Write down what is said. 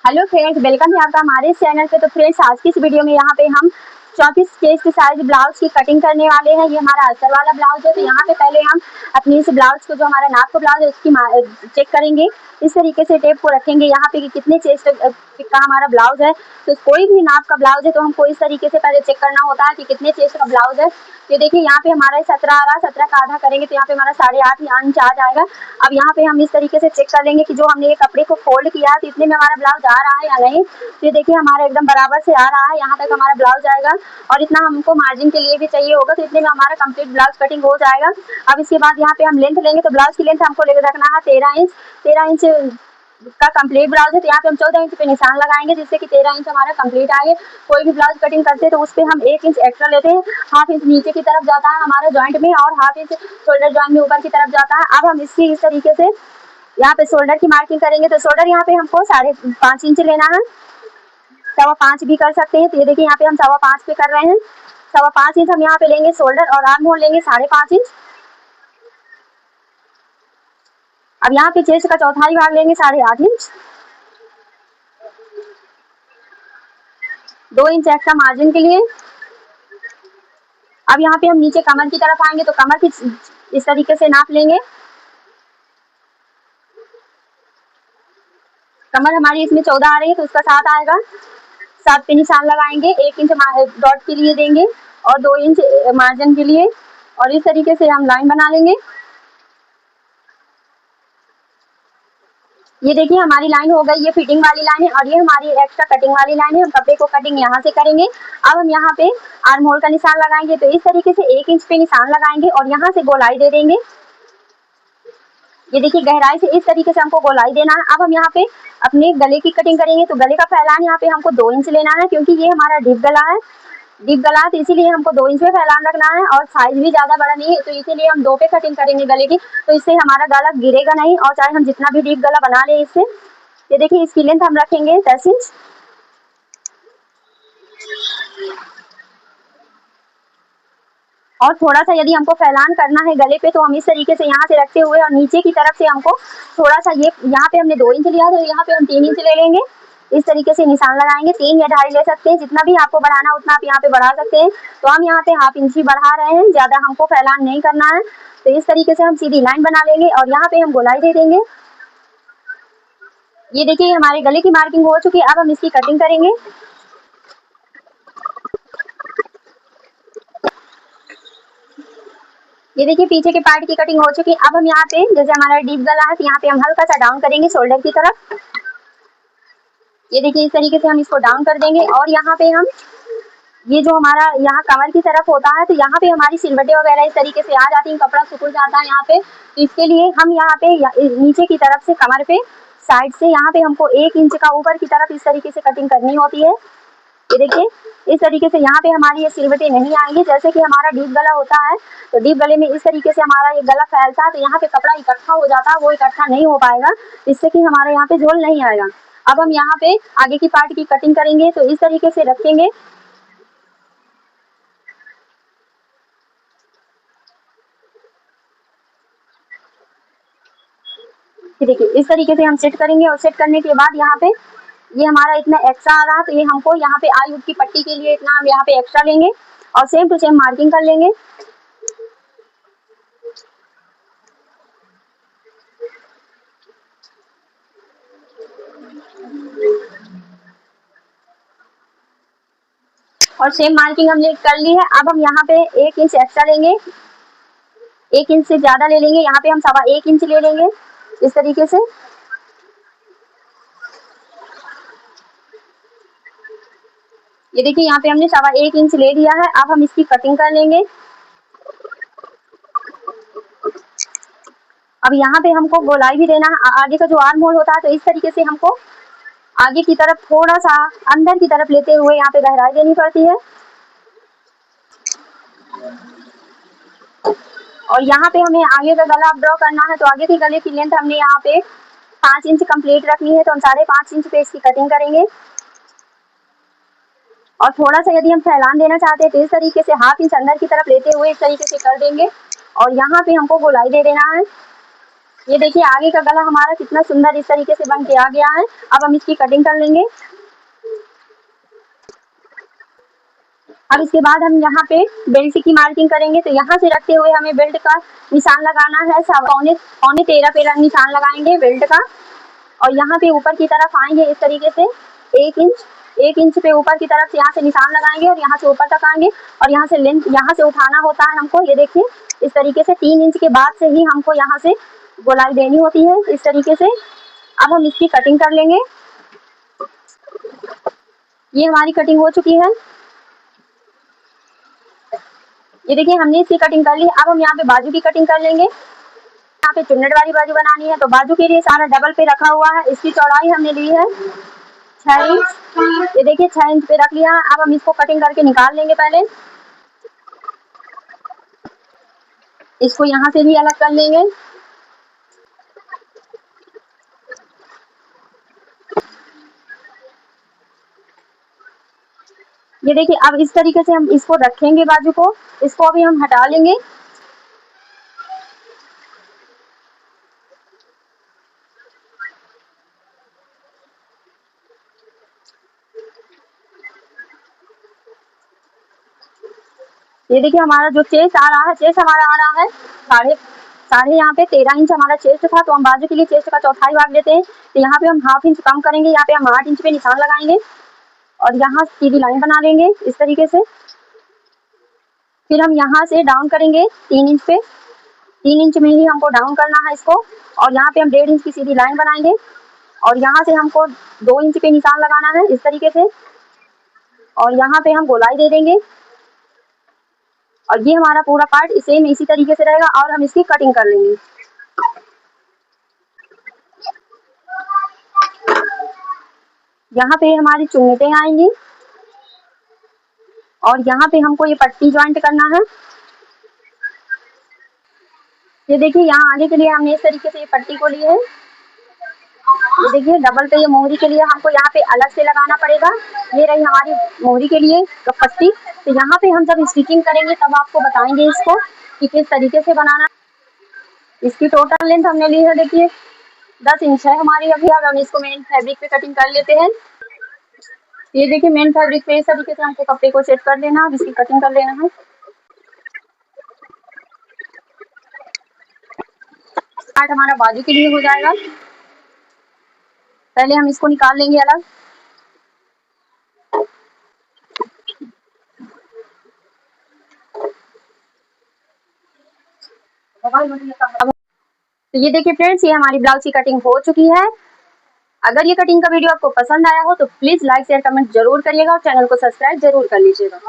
Hello friends, welcome है आपका हमारे चैनल पे। तो फ्रेंड्स, आज की इस वीडियो में यहाँ पे हम 34 पेज के साइज ब्लाउज की कटिंग करने वाले हैं। ये हमारा अस्तर वाला ब्लाउज है। तो यहाँ पे पहले हम अपनी इस ब्लाउज को, जो हमारा नाप का ब्लाउज है, उसकी चेक करेंगे। इस तरीके से टेप को रखेंगे यहाँ पे कि कितने चेस्ट का हमारा ब्लाउज है। तो कोई भी नाप का ब्लाउज है तो हमको इस तरीके से पहले चेक करना होता है कि कितने चेस्ट का ब्लाउज है। ये देखिए, यहाँ पे हमारा 17 आ रहा है। 17 का आधा करेंगे तो यहाँ पे हमारा 8.5 इंच आ जाएगा। अब यहाँ पे हम इस तरीके से चेक कर लेंगे कि जो हमने ये कपड़े को फोल्ड किया है तो इतने में हमारा ब्लाउज आ रहा है या नहीं। तो ये देखिए, हमारा एकदम बराबर से आ रहा है। यहाँ तक हमारा ब्लाउज आएगा और इतना हमको मार्जिन के लिए भी चाहिए होगा, तो इतने में हमारा कंप्लीट ब्लाउज कटिंग हो जाएगा। अब इसके बाद यहाँ पे हम लेंथ लेंगे। तो ब्लाउज की लेंथ हमको लेकर रखना है 13 इंच। 13 इंच का कंप्लीट ब्लाउज है तो यहाँ पे हम 14 इंच पे निशान लगाएंगे, जिससे कि 13 इंच हमारा कंप्लीट आए। कोई भी ब्लाउज कटिंग करते हैं तो उस पर हम 1 इंच एक्स्ट्रा लेते हैं। हाफ इंच नीचे की तरफ जाता है हमारे जॉइंट में और हाफ इंच शोल्डर जॉइंट में ऊपर की तरफ जाता है। अब हम इसकी इस तरीके से यहाँ पे शोल्डर की मार्किंग करेंगे। तो शोल्डर यहाँ पे हमको 5.5 इंच लेना है। 5.25 भी कर सकते हैं। तो ये देखिए, यहाँ पे हम 5.25 पे कर रहे हैं। 5.25 इंच हम यहाँ पे लेंगे शोल्डर और आर्म होल लेंगे 5.5 इंच। अब यहाँ पे चेस्ट का चौथाई भाग लेंगे 8.5 इंच। 2 इंच एक्स्ट्रा मार्जिन के लिए। अब यहाँ पे हम नीचे कमर की तरफ आएंगे तो कमर की इस तरीके से नाप लेंगे। कमर हमारी इसमें 14 आ रही है तो उसका 7 आएगा। 7 पे निशान लगाएंगे। 1 इंच डॉट के लिए देंगे और 2 इंच मार्जिन के लिए, और इस तरीके से हम लाइन बना लेंगे। ये देखिए, हमारी लाइन हो गई। ये फिटिंग वाली लाइन है और ये हमारी एक्स्ट्रा कटिंग वाली लाइन है। हम कपड़े को कटिंग यहाँ से करेंगे। अब हम यहाँ पे आर्म होल का निशान लगाएंगे। तो इस तरीके से 1 इंच पे निशान लगाएंगे और यहाँ से गोलाई दे देंगे। ये देखिए, गहराई से इस तरीके से हमको गोलाई देना है। अब हम यहाँ पे अपने गले की कटिंग करेंगे। तो गले का फैलान यहाँ पे हमको 2 इंच लेना है, क्योंकि ये हमारा डीप गला है। डीप गला तो इसीलिए हमको 2 इंच में फैलान रखना है और साइज भी ज्यादा बड़ा नहीं है, तो इसीलिए हम 2 पे कटिंग करेंगे गले की। तो इससे हमारा गला गिरेगा नहीं, और चाहे हम जितना भी डीप गला बना ले इससे। ये देखिए, इसकी लेंथ हम रखेंगे 10 इंच। और थोड़ा सा यदि हमको फैलान करना है गले पे तो हम इस तरीके से यहाँ से रखते हुए और नीचे की तरफ से हमको थोड़ा सा, ये यहाँ पे हमने 2 इंच लिया तो यहाँ पे हम 3 इंच ले लेंगे। इस तरीके से निशान लगाएंगे। 3 या 2.5 ले सकते हैं, जितना भी आपको बढ़ाना उतना आप यहाँ पे बढ़ा सकते हैं। तो हम यहाँ पे हाफ इंच ही बढ़ा रहे हैं, ज्यादा हमको फैलान नहीं करना है। तो इस तरीके से हम सीधी लाइन बना लेंगे और यहाँ पे हम गोलाई दे देंगे। ये देखिए, हमारे गले की मार्किंग हो चुकी है। अब हम इसकी कटिंग करेंगे। ये देखिए, पीछे के पार्ट की कटिंग हो चुकी है। अब हम यहाँ पे, जैसे हमारा डीप गला है तो यहाँ पे हम हल्का सा डाउन करेंगे शोल्डर की तरफ। ये देखिए, इस तरीके से हम इसको डाउन कर देंगे और यहाँ पे हम, ये जो हमारा यहाँ कमर की तरफ होता है तो यहाँ पे हमारी सिलवटें वगैरह इस तरीके से आ जाती हैं, कपड़ा सिकुड़ जाता है यहाँ पे। तो इसके लिए हम यहाँ पे नीचे की तरफ से कमर पे साइड से यहाँ पे हमको 1 इंच का ऊपर की तरफ इस तरीके से कटिंग करनी होती है। ये देखिए, इस तरीके से यहाँ पे हमारी ये सिलवटें नहीं आएंगी। जैसे कि हमारा डीप गला होता है तो डीप गले में इस तरीके से हमारा ये गला फैलता है तो यहाँ पे कपड़ा इकट्ठा हो जाता है, वो इकट्ठा नहीं हो पाएगा, इससे कि हमारे यहाँ पे झोल नहीं आएगा। अब हम यहाँ पे आगे की पार्ट की कटिंग करेंगे। तो इस तरीके से रखेंगे। देखिए, इस तरीके से हम सेट करेंगे और सेट करने के बाद यहाँ पे ये हमारा इतना एक्स्ट्रा आ रहा है तो ये हमको यहाँ पे आई हुड की पट्टी के लिए इतना हम यहाँ पे एक्स्ट्रा लेंगे और सेम टू सेम मार्किंग कर लेंगे। और सेम मार्किंग हमने कर ली है। अब हम यहाँ पे 1 इंच एक्स्ट्रा लेंगे। 1 इंच से ज्यादा ले लेंगे। यहाँ पे हम 1.25 इंच ले लेंगे इस तरीके से। ये देखिए, यहाँ पे हमने 1.25 इंच ले लिया है। अब हम इसकी कटिंग कर लेंगे। अब यहाँ पे हमको गोलाई भी देना है। आगे का जो आर्म होल होता है तो इस तरीके से हमको आगे की तरफ थोड़ा सा अंदर की तरफ लेते हुए यहाँ पे गहराई देनी पड़ती है। और यहाँ पे हमें आगे का गला ड्रॉ करना है तो आगे के गले की लेंथ हमने यहाँ पे 5 इंच कंप्लीट रखनी है, तो हम 5.5 इंच पे इसकी कटिंग करेंगे। और थोड़ा सा यदि हम फैलान देना चाहते हैं तो इस तरीके से हाफ इंच अंदर की तरफ लेते हुए इस तरीके से कर देंगे और यहाँ पे हमको गोलाई दे देना है। ये देखिए आगे का गला हमारा कितना सुंदर इस तरीके से बन के आ गया है। अब हम इसकी कटिंग कर लेंगे। अब इसके बाद हम यहाँ पे बेल्ट की मार्किंग करेंगे। तो यहाँ से रखते हुए हमें बेल्ट का निशान लगाना है। पौने पौने 13 पे निशान लगाएंगे बेल्ट का। और यहाँ पे ऊपर की तरफ आएंगे इस तरीके से 1 इंच पे ऊपर की तरफ से यहाँ से निशान लगाएंगे और यहाँ से ऊपर तक आएंगे। और यहाँ से लेंथ यहाँ से उठाना होता है हमको। ये देखिए इस तरीके से 3 इंच के बाद से ही हमको यहाँ से गोलाई देनी होती है इस तरीके से। अब हम इसकी कटिंग कर लेंगे। ये हमारी कटिंग हो चुकी है। ये देखिए हमने इसकी कटिंग कर ली। अब हम यहाँ पे बाजू की कटिंग कर लेंगे। यहाँ पे चुन्नट वाली बाजू बनानी है। तो बाजू के लिए सारा डबल पे रखा हुआ है। इसकी चौड़ाई हमने ली है 6 इंच। ये देखिए 6 इंच पे रख लिया है। अब हम इसको कटिंग करके निकाल लेंगे। पहले इसको यहाँ से भी अलग कर लेंगे। ये देखिए अब इस तरीके से हम इसको रखेंगे बाजू को। इसको अभी हम हटा लेंगे। ये देखिए हमारा जो चेस्ट आ रहा है, चेस्ट हमारा आ रहा है साढ़े यहाँ पे 13 इंच हमारा चेस्ट था। तो हम बाजू के लिए चेस्ट का चौथाई भाग लेते हैं। तो यहाँ पे हम ½ इंच कम करेंगे। यहाँ पे हम 8 इंच पे निशान लगाएंगे और यहाँ सीधी लाइन बना लेंगे इस तरीके से। फिर हम यहाँ से डाउन करेंगे 3 इंच पे। 3 इंच में ही हमको डाउन करना है इसको। और यहाँ पे हम 1.5 इंच की सीधी लाइन बनाएंगे और यहाँ से हमको 2 इंच पे निशान लगाना है इस तरीके से। और यहाँ पे हम गोलाई दे देंगे और ये हमारा पूरा पार्ट सेम इसी तरीके से रहेगा। और हम इसकी कटिंग कर लेंगे। यहाँ पे हमारी चुन्नटें आएंगी और यहाँ पे हमको ये पट्टी ज्वाइंट करना है। ये देखिए यहाँ आगे के लिए हमने इस तरीके से ये पट्टी को ली है। ये देखिए डबल पे ये मोहरी के लिए हमको यहाँ पे अलग से लगाना पड़ेगा। ये रही हमारी मोहरी के लिए पट्टी। तो यहाँ पे हम जब स्टिचिंग करेंगे तब आपको बताएंगे इसको कि किस तरीके से बनाना। इसकी टोटल लेंथ हमने ली है देखिए 10 इंच है हमारी अभी। अब हम इसको मेन फैब्रिक पे कटिंग कर लेते हैं। ये देखिए मेन फैब्रिक पे इस तरीके से हमको कपड़े को सेट कर देना। अब इसकी कटिंग कर लेना है। स्टार्ट हमारा बाजू के लिए हो जाएगा। पहले हम इसको निकाल लेंगे अलग। तो ये देखिए फ्रेंड्स ये हमारी ब्लाउज की कटिंग हो चुकी है। अगर ये कटिंग का वीडियो आपको पसंद आया हो तो प्लीज लाइक शेयर कमेंट जरूर करिएगा और चैनल को सब्सक्राइब जरूर कर लीजिएगा।